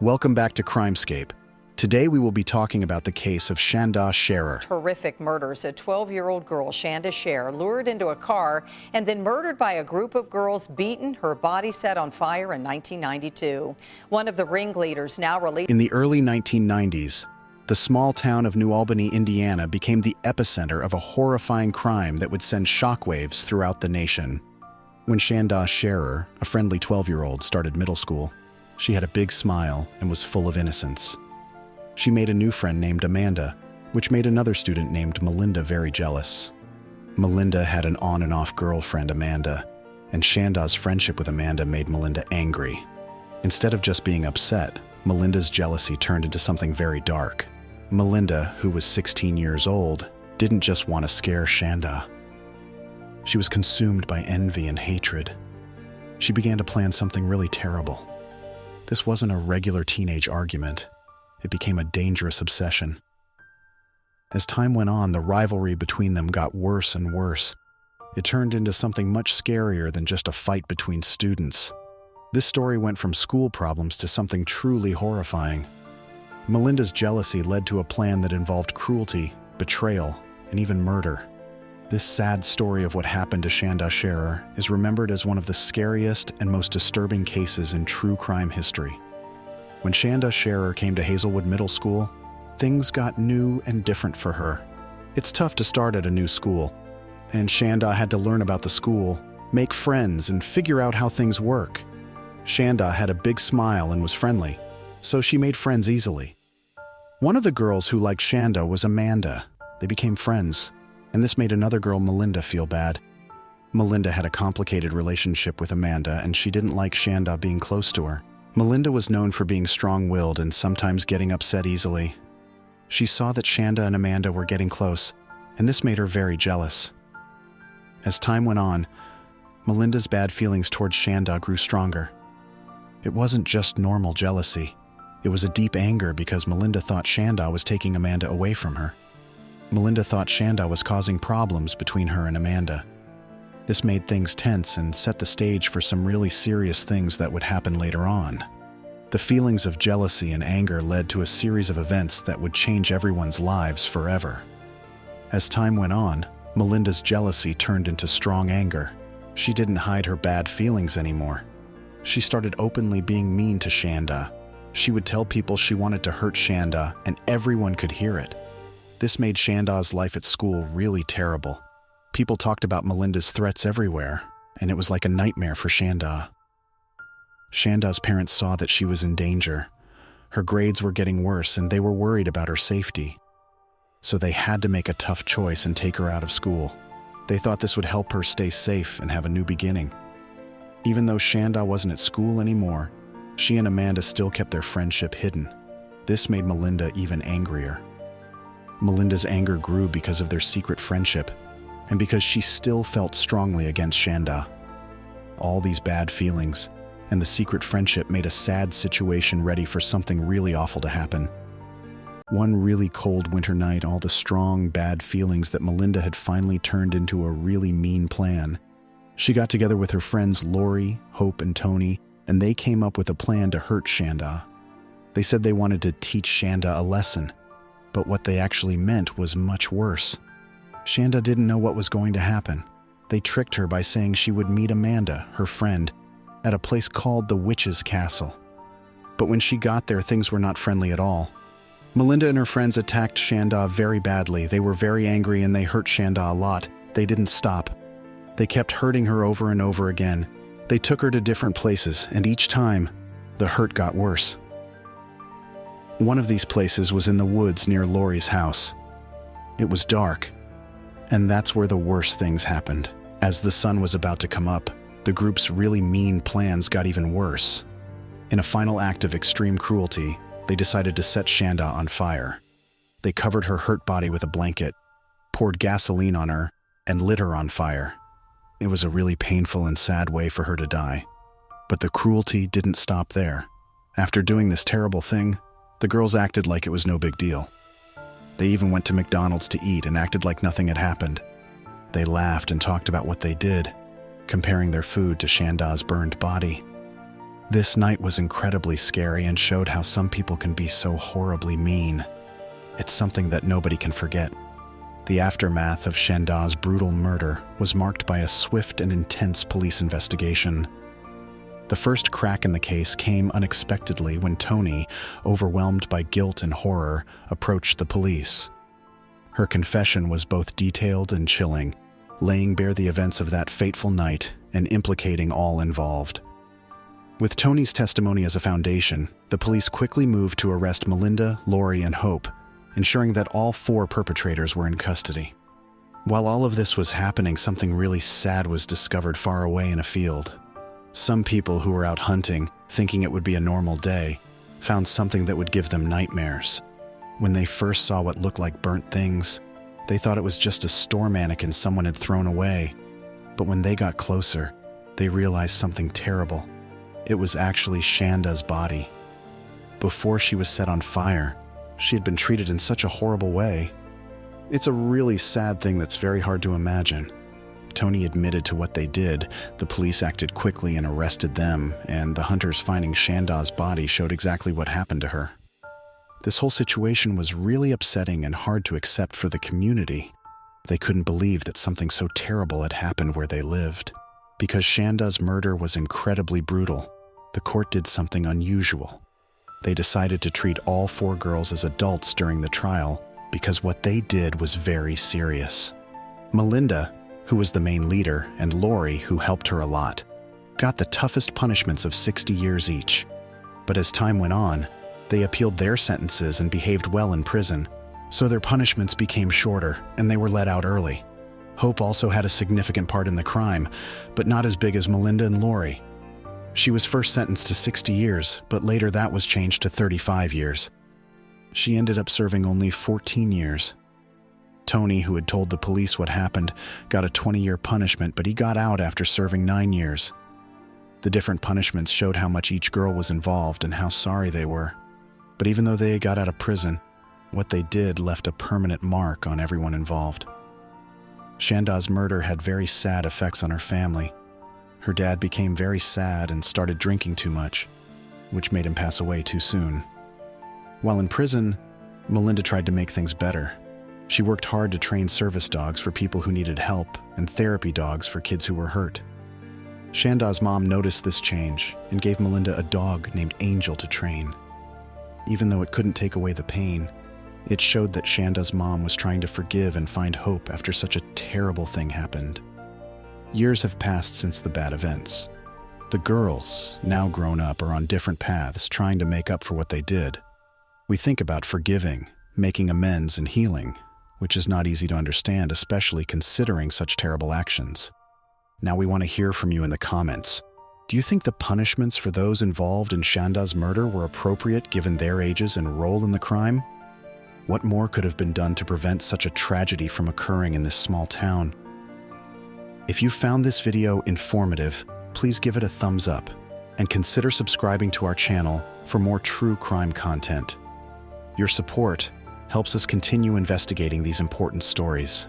Welcome back to Crimescape. Today we will be talking about the case of Shanda Sharer. Horrific murders. A 12-year-old girl, Shanda Sharer, lured into a car and then murdered by a group of girls, beaten, her body set on fire in 1992. One of the ringleaders now released. In the early 1990s, the small town of New Albany, Indiana became the epicenter of a horrifying crime that would send shockwaves throughout the nation. When Shanda Sharer, a friendly 12-year-old, started middle school, she had a big smile and was full of innocence. She made a new friend named Amanda, which made another student named Melinda very jealous. Melinda had an on and off girlfriend, Amanda, and Shanda's friendship with Amanda made Melinda angry. Instead of just being upset, Melinda's jealousy turned into something very dark. Melinda, who was 16 years old, didn't just want to scare Shanda. She was consumed by envy and hatred. She began to plan something really terrible. This wasn't a regular teenage argument. It became a dangerous obsession. As time went on, the rivalry between them got worse and worse. It turned into something much scarier than just a fight between students. This story went from school problems to something truly horrifying. Melinda's jealousy led to a plan that involved cruelty, betrayal, and even murder. This sad story of what happened to Shanda Sharer is remembered as one of the scariest and most disturbing cases in true crime history. When Shanda Sharer came to Hazelwood Middle School, things got new and different for her. It's tough to start at a new school, and Shanda had to learn about the school, make friends, and figure out how things work. Shanda had a big smile and was friendly, so she made friends easily. One of the girls who liked Shanda was Amanda. They became friends, and this made another girl, Melinda, feel bad. Melinda had a complicated relationship with Amanda, and she didn't like Shanda being close to her. Melinda was known for being strong-willed and sometimes getting upset easily. She saw that Shanda and Amanda were getting close, and this made her very jealous. As time went on, Melinda's bad feelings towards Shanda grew stronger. It wasn't just normal jealousy. It was a deep anger because Melinda thought Shanda was taking Amanda away from her. Melinda thought Shanda was causing problems between her and Amanda. This made things tense and set the stage for some really serious things that would happen later on. The feelings of jealousy and anger led to a series of events that would change everyone's lives forever. As time went on, Melinda's jealousy turned into strong anger. She didn't hide her bad feelings anymore. She started openly being mean to Shanda. She would tell people she wanted to hurt Shanda, and everyone could hear it. This made Shanda's life at school really terrible. People talked about Melinda's threats everywhere, and it was like a nightmare for Shanda. Shanda's parents saw that she was in danger. Her grades were getting worse, and they were worried about her safety. So they had to make a tough choice and take her out of school. They thought this would help her stay safe and have a new beginning. Even though Shanda wasn't at school anymore, she and Amanda still kept their friendship hidden. This made Melinda even angrier. Melinda's anger grew because of their secret friendship, and because she still felt strongly against Shanda. All these bad feelings and the secret friendship made a sad situation ready for something really awful to happen. One really cold winter night, all the strong, bad feelings that Melinda had finally turned into a really mean plan. She got together with her friends Lori, Hope, and Tony, and they came up with a plan to hurt Shanda. They said they wanted to teach Shanda a lesson, but what they actually meant was much worse. Shanda didn't know what was going to happen. They tricked her by saying she would meet Amanda, her friend, at a place called the Witch's Castle. But when she got there, things were not friendly at all. Melinda and her friends attacked Shanda very badly. They were very angry and they hurt Shanda a lot. They didn't stop. They kept hurting her over and over again. They took her to different places, and each time, the hurt got worse. One of these places was in the woods near Lori's house. It was dark, and that's where the worst things happened. As the sun was about to come up, the group's really mean plans got even worse. In a final act of extreme cruelty, they decided to set Shanda on fire. They covered her hurt body with a blanket, poured gasoline on her, and lit her on fire. It was a really painful and sad way for her to die. But the cruelty didn't stop there. After doing this terrible thing, the girls acted like it was no big deal. They even went to McDonald's to eat and acted like nothing had happened. They laughed and talked about what they did, comparing their food to Shanda's burned body. This night was incredibly scary and showed how some people can be so horribly mean. It's something that nobody can forget. The aftermath of Shanda's brutal murder was marked by a swift and intense police investigation. The first crack in the case came unexpectedly when Tony, overwhelmed by guilt and horror, approached the police. Her confession was both detailed and chilling, laying bare the events of that fateful night and implicating all involved. With Tony's testimony as a foundation, the police quickly moved to arrest Melinda, Lori, and Hope, ensuring that all 4 perpetrators were in custody. While all of this was happening, something really sad was discovered far away in a field. Some people who were out hunting, thinking it would be a normal day, found something that would give them nightmares. When they first saw what looked like burnt things, they thought it was just a store mannequin someone had thrown away. But when they got closer, they realized something terrible. It was actually Shanda's body. Before she was set on fire, she had been treated in such a horrible way. It's a really sad thing that's very hard to imagine. Tony admitted to what they did, the police acted quickly and arrested them, and the hunters finding Shanda's body showed exactly what happened to her. This whole situation was really upsetting and hard to accept for the community. They couldn't believe that something so terrible had happened where they lived. Because Shanda's murder was incredibly brutal, the court did something unusual. They decided to treat all 4 girls as adults during the trial because what they did was very serious. Melinda, who was the main leader, and Lori, who helped her a lot, got the toughest punishments of 60 years each. But as time went on, they appealed their sentences and behaved well in prison, so their punishments became shorter and they were let out early. Hope also had a significant part in the crime, but not as big as Melinda and Lori. She was first sentenced to 60 years, but later that was changed to 35 years. She ended up serving only 14 years. Tony, who had told the police what happened, got a 20-year punishment, but he got out after serving 9 years. The different punishments showed how much each girl was involved and how sorry they were. But even though they got out of prison, what they did left a permanent mark on everyone involved. Shanda's murder had very sad effects on her family. Her dad became very sad and started drinking too much, which made him pass away too soon. While in prison, Melinda tried to make things better. She worked hard to train service dogs for people who needed help and therapy dogs for kids who were hurt. Shanda's mom noticed this change and gave Melinda a dog named Angel to train. Even though it couldn't take away the pain, it showed that Shanda's mom was trying to forgive and find hope after such a terrible thing happened. Years have passed since the bad events. The girls, now grown up, are on different paths trying to make up for what they did. We think about forgiving, making amends, and healing, which is not easy to understand, especially considering such terrible actions. Now we want to hear from you in the comments. Do you think the punishments for those involved in Shanda's murder were appropriate given their ages and role in the crime? What more could have been done to prevent such a tragedy from occurring in this small town? If you found this video informative, please give it a thumbs up and consider subscribing to our channel for more true crime content. Your support helps us continue investigating these important stories.